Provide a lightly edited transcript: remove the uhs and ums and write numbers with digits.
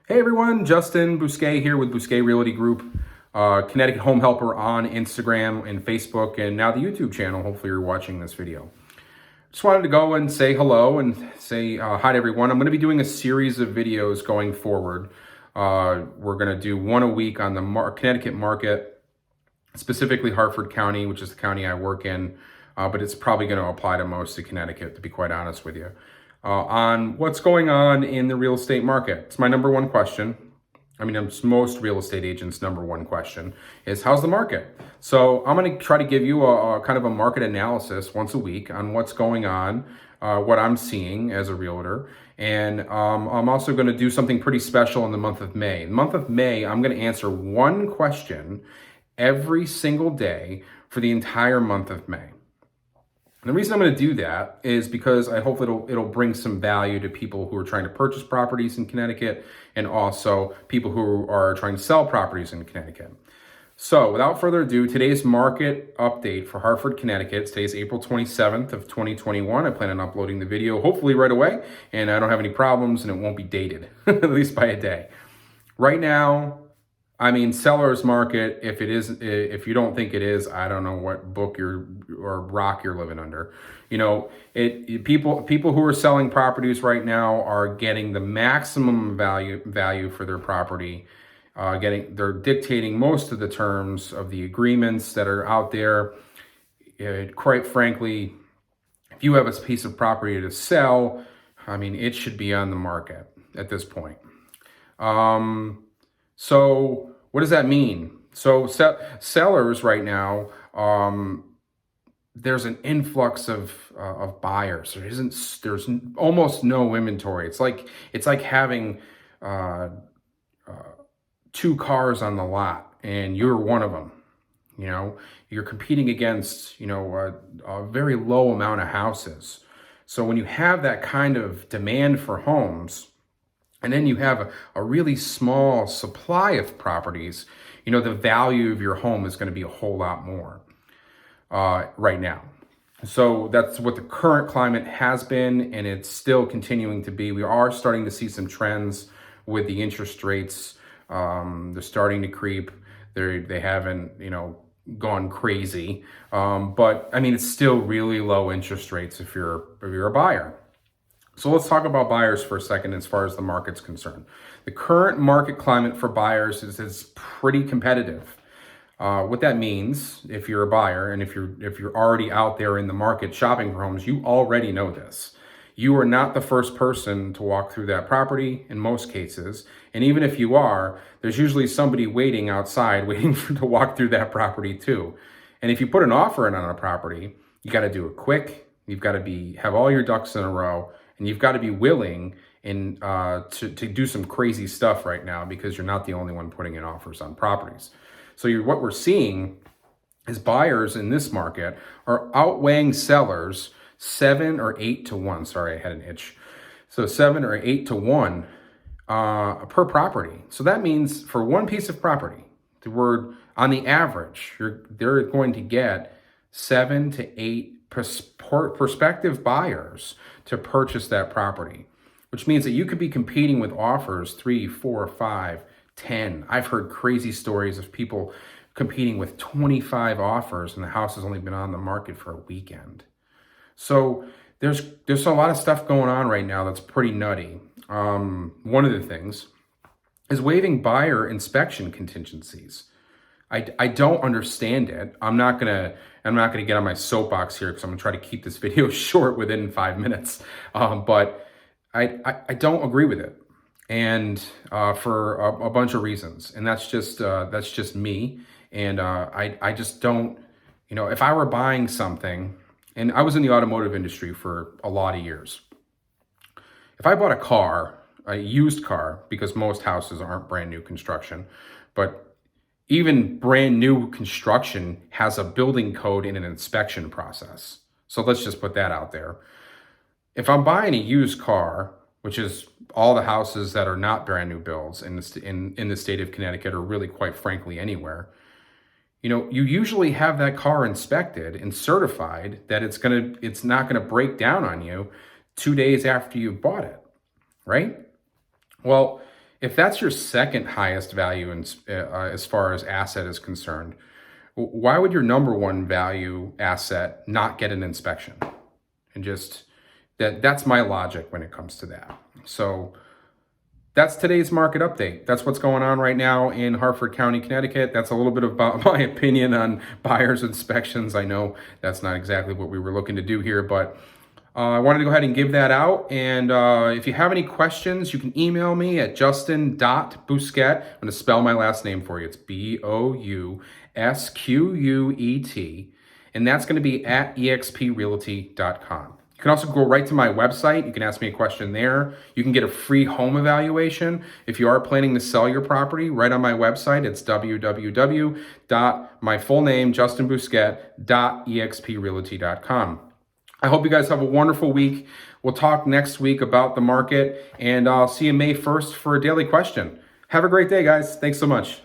Hey everyone, Justin.bousquet here with Bousquet Realty Group, Connecticut Home Helper on Instagram and Facebook, and now the YouTube channel. Hopefully you're watching this video. Just wanted to go and say hello and say hi to everyone. I'm going to be doing a series of videos going forward. We're going to do one a week on the Connecticut market, specifically Hartford County, which is the county I work in, but it's probably going to apply to most of Connecticut, to be quite honest with you. On what's going on in the real estate market. It's my number one question. I mean, it's most real estate agents' number one question is, how's the market? So I'm going to try to give you a kind of a market analysis once a week on what's going on, what I'm seeing as a realtor. And I'm also going to do something pretty special in the month of May. In the month of May, I'm going to answer one question every single day for the entire month of May. And the reason I'm going to do that is because I hope it'll bring some value to people who are trying to purchase properties in Connecticut and also people who are trying to sell properties in Connecticut. So without further ado, today's market update for Hartford, Connecticut. Today's April 27th of 2021. I plan on uploading the video hopefully right away, and I don't have any problems and it won't be dated, at least by a day. Right now, I mean, seller's market, if you don't think it is, I don't know what book or rock you're living under. You know, people who are selling properties right now are getting the maximum value for their property. They're dictating most of the terms of the agreements that are out there. Quite frankly, if you have a piece of property to sell, I mean, it should be on the market at this point. So what does that mean? So sellers right now, there's an influx of buyers. There's almost no inventory. It's like having two cars on the lot and you're one of them. You know, you're competing against, a very low amount of houses. So when you have that kind of demand for homes, and then you have a really small supply of properties, the value of your home is going to be a whole lot more right now. So that's what the current climate has been, and it's still continuing to be. We are starting to see some trends with the interest rates. They're starting to creep. They haven't, gone crazy. But I mean, it's still really low interest rates if you're a buyer. So let's talk about buyers for a second as far as the market's concerned. The current market climate for buyers is pretty competitive. What that means, if you're a buyer and if you're already out there in the market shopping for homes, you already know this. You are not the first person to walk through that property in most cases. And even if you are, there's usually somebody waiting outside, waiting to walk through that property too. And if you put an offer in on a property, you got to do it quick. You've got to have all your ducks in a row. And you've got to be willing to do some crazy stuff right now, because you're not the only one putting in offers on properties. So what we're seeing is buyers in this market are outweighing sellers 7 or 8 to 1. Sorry, I had an itch. So 7 or 8 to 1 per property. So that means for one piece of property, on the average, they're going to get 7 to 8 prospective buyers to purchase that property, which means that you could be competing with offers 3, 4, 5, 10. I've heard crazy stories of people competing with 25 offers and the house has only been on the market for a weekend. So there's a lot of stuff going on right now that's pretty nutty. One of the things is waiving buyer inspection contingencies. I don't understand it. I'm not gonna get on my soapbox here because I'm gonna try to keep this video short within 5 minutes. But I don't agree with it, and for a bunch of reasons. And that's just me. And I just don't. If I were buying something, and I was in the automotive industry for a lot of years. If I bought a used car, because most houses aren't brand new construction, but even brand new construction has a building code and an inspection process. So let's just put that out there. If I'm buying a used car, which is all the houses that are not brand new builds in the state of Connecticut, or really quite frankly anywhere, you usually have that car inspected and certified that it's not gonna break down on you 2 days after you bought it, right? Well, If that's your second highest value as far as asset is concerned, why would your number one value asset not get an inspection? And just that's my logic when it comes to that. So that's today's market update. That's what's going on right now in Hartford County, Connecticut. That's a little bit about my opinion on buyers inspections. I know that's not exactly what we were looking to do here, but I wanted to go ahead and give that out. And if you have any questions, you can email me at Justin.bousquet. I'm going to spell my last name for you. It's Bousquet. And that's going to be at exprealty.com. You can also go right to my website. You can ask me a question there. You can get a free home evaluation if you are planning to sell your property right on my website. It's www.myfullname, justinbousquet.exprealty.com. I hope you guys have a wonderful week. We'll talk next week about the market, and I'll see you May 1st for a daily question. Have a great day, guys. Thanks so much.